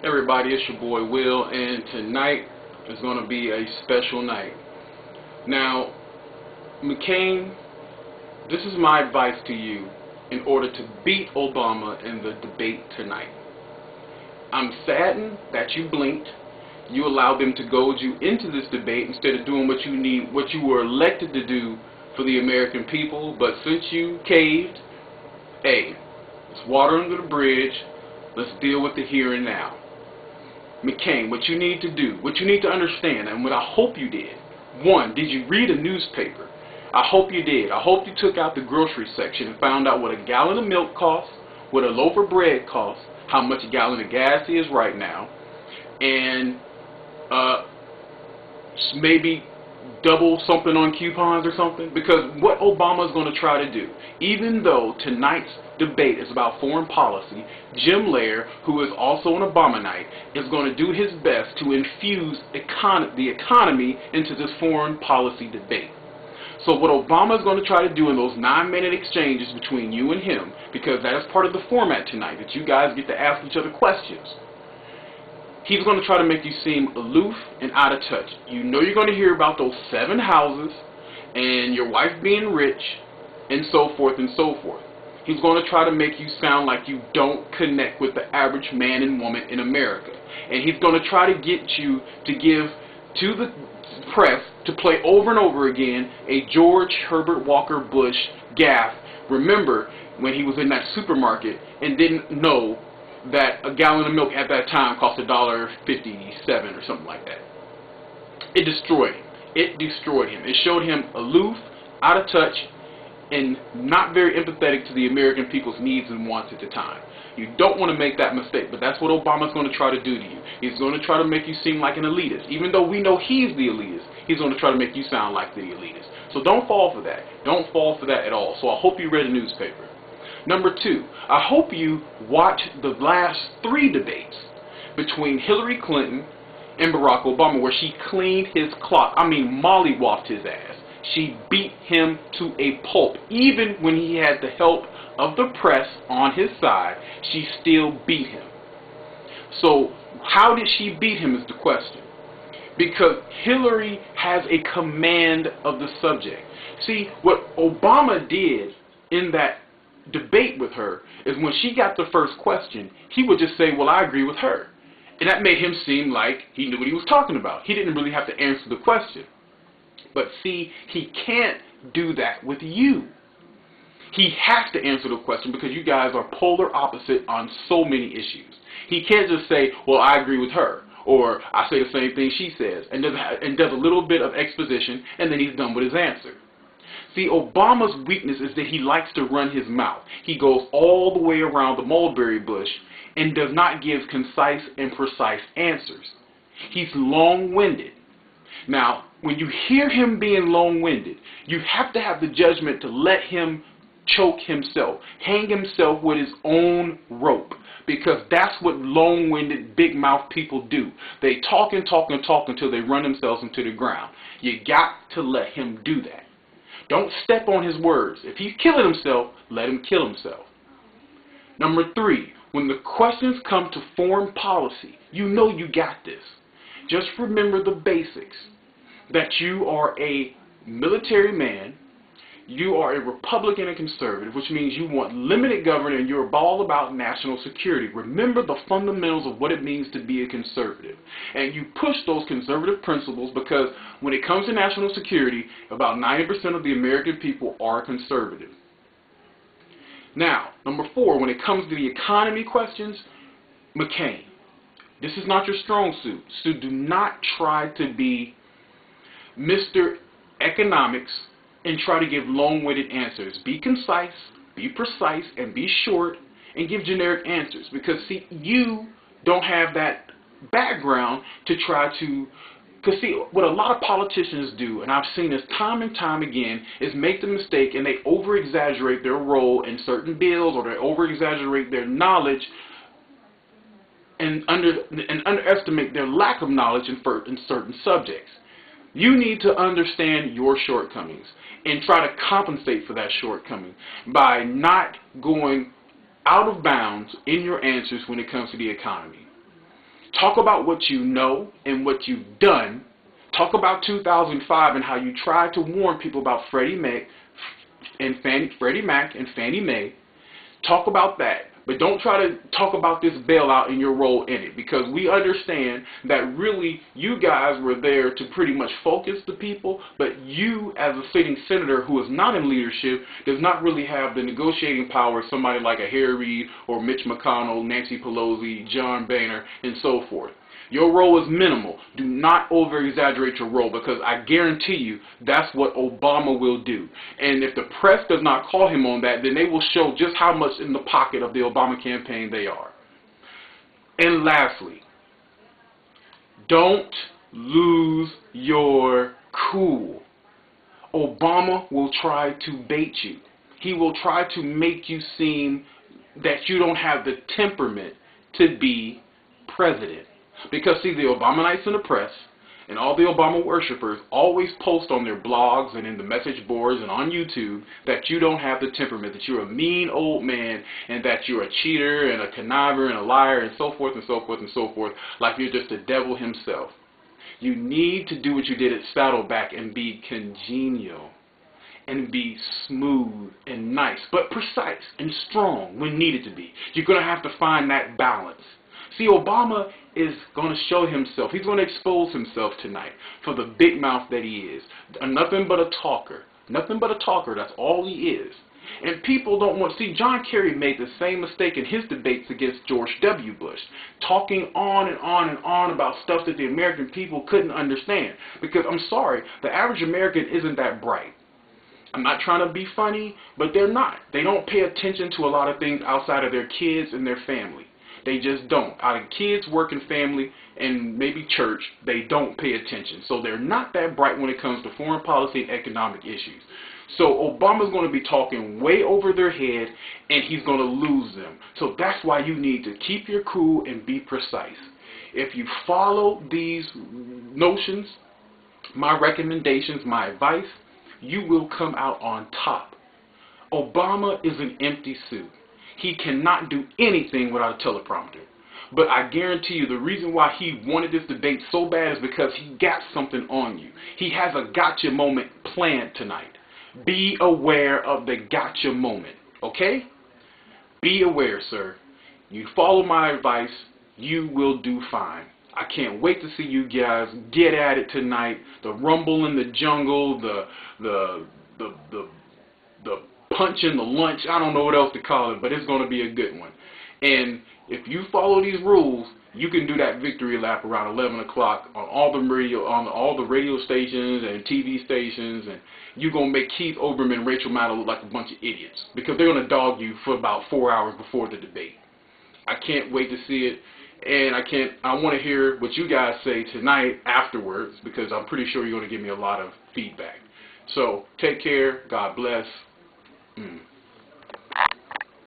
Everybody, it's your boy Will, and tonight is going to be a special night. Now, McCain, this is my advice to you in order to beat Obama in the debate tonight. I'm saddened that you blinked. You allowed them to goad you into this debate instead of doing what you were elected to do for the American people. But since you caved, hey, it's water under the bridge. Let's deal with the here and now. McCain, what you need to do, what you need to understand, and what I hope you did. One, did you read a newspaper? I hope you did. I hope you took out the grocery section and found out what a gallon of milk costs, what a loaf of bread costs, how much a gallon of gas is right now, and maybe double something on coupons or something. Because what Obama is going to try to do, even though tonight's debate is about foreign policy, Jim Lair, who is also an Obamanite, is going to do his best to infuse the economy into this foreign policy debate. So what Obama is going to try to do in those 9-minute exchanges between you and him, because that is part of the format tonight, that you guys get to ask each other questions, he's going to try to make you seem aloof and out of touch. You know you're going to hear about those 7 houses and your wife being rich and so forth and so forth. He's going to try to make you sound like you don't connect with the average man and woman in America. And he's going to try to get you to give to the press to play over and over again a George Herbert Walker Bush gaffe. Remember when he was in that supermarket and didn't know that a gallon of milk at that time cost $1.57 or something like that. It destroyed him. It destroyed him. It showed him aloof, out of touch, and not very empathetic to the American people's needs and wants at the time. You don't want to make that mistake, but that's what Obama's going to try to do to you. He's going to try to make you seem like an elitist. Even though we know he's the elitist, he's going to try to make you sound like the elitist. So don't fall for that. Don't fall for that at all. So I hope you read a newspaper. Number 2, I hope you watched the last 3 debates between Hillary Clinton and Barack Obama, where she cleaned his clock. I mean, mollywopped his ass. She beat him to a pulp. Even when he had the help of the press on his side, she still beat him. So how did she beat him is the question. Because Hillary has a command of the subject. See, what Obama did in that debate with her is when she got the first question, he would just say, well, I agree with her. And that made him seem like he knew what he was talking about. He didn't really have to answer the question. But see, he can't do that with you. He has to answer the question because you guys are polar opposite on so many issues. He can't just say, well, I agree with her, or I say the same thing she says, and does a little bit of exposition, and then he's done with his answer. See, Obama's weakness is that he likes to run his mouth. He goes all the way around the mulberry bush and does not give concise and precise answers. He's long-winded. Now, when you hear him being long-winded, you have to have the judgment to let him choke himself, hang himself with his own rope, because that's what long-winded, big-mouth people do. They talk and talk and talk until they run themselves into the ground. You got to let him do that. Don't step on his words. If he's killing himself, let him kill himself. Number 3, when the questions come to foreign policy, you know you got this. Just remember the basics. That you are a military man, you are a Republican and conservative, which means you want limited government and you're all about national security. Remember the fundamentals of what it means to be a conservative. And you push those conservative principles because when it comes to national security, about 90% of the American people are conservative. Now, number 4, when it comes to the economy questions, McCain, this is not your strong suit. So do not try to be Mr. Economics and try to give long-winded answers. Be concise, be precise, and be short, and give generic answers. Because, see, you don't have that background to try to... Because, see, what a lot of politicians do, and I've seen this time and time again, is make the mistake and they over-exaggerate their role in certain bills, or they over-exaggerate their knowledge and underestimate their lack of knowledge in certain subjects. You need to understand your shortcomings and try to compensate for that shortcoming by not going out of bounds in your answers when it comes to the economy. Talk about what you know and what you've done. Talk about 2005 and how you tried to warn people about Freddie Mac and Fannie Mae. Talk about that. But don't try to talk about this bailout and your role in it, because we understand that really you guys were there to pretty much focus the people, but you as a sitting senator who is not in leadership does not really have the negotiating power of somebody like a Harry Reid or Mitch McConnell, Nancy Pelosi, John Boehner, and so forth. Your role is minimal. Do not over-exaggerate your role, because I guarantee you that's what Obama will do. And if the press does not call him on that, then they will show just how much in the pocket of the Obama campaign they are. And lastly, don't lose your cool. Obama will try to bait you. He will try to make you seem that you don't have the temperament to be president. Because, see, the Obamanites in the press and all the Obama worshippers always post on their blogs and in the message boards and on YouTube that you don't have the temperament, that you're a mean old man, and that you're a cheater and a conniver and a liar and so forth and so forth and so forth, like you're just the devil himself. You need to do what you did at Saddleback and be congenial and be smooth and nice, but precise and strong when needed to be. You're going to have to find that balance. See, Obama is going to show himself. He's going to expose himself tonight for the big mouth that he is. Nothing but a talker. Nothing but a talker. That's all he is. And people don't want to see. John Kerry made the same mistake in his debates against George W. Bush, talking on and on and on about stuff that the American people couldn't understand. Because, I'm sorry, the average American isn't that bright. I'm not trying to be funny, but they're not. They don't pay attention to a lot of things outside of their kids and their family. They just don't. Out of kids, work, and family, and maybe church, they don't pay attention. So they're not that bright when it comes to foreign policy and economic issues. So Obama's going to be talking way over their head, and he's going to lose them. So that's why you need to keep your cool and be precise. If you follow these notions, my recommendations, my advice, you will come out on top. Obama is an empty suit. He cannot do anything without a teleprompter. But I guarantee you the reason why he wanted this debate so bad is because he got something on you. He has a gotcha moment planned tonight. Be aware of the gotcha moment, okay? Be aware, sir. You follow my advice, you will do fine. I can't wait to see you guys get at it tonight. The rumble in the jungle, the punch in the lunch, I don't know what else to call it, but it's going to be a good one. And if you follow these rules, you can do that victory lap around 11 o'clock on all the radio stations and TV stations, and you're going to make Keith Olbermann and Rachel Maddow look like a bunch of idiots, because they're going to dog you for about 4 hours before the debate. I can't wait to see it, and I want to hear what you guys say tonight afterwards, because I'm pretty sure you're going to give me a lot of feedback. So take care. God bless.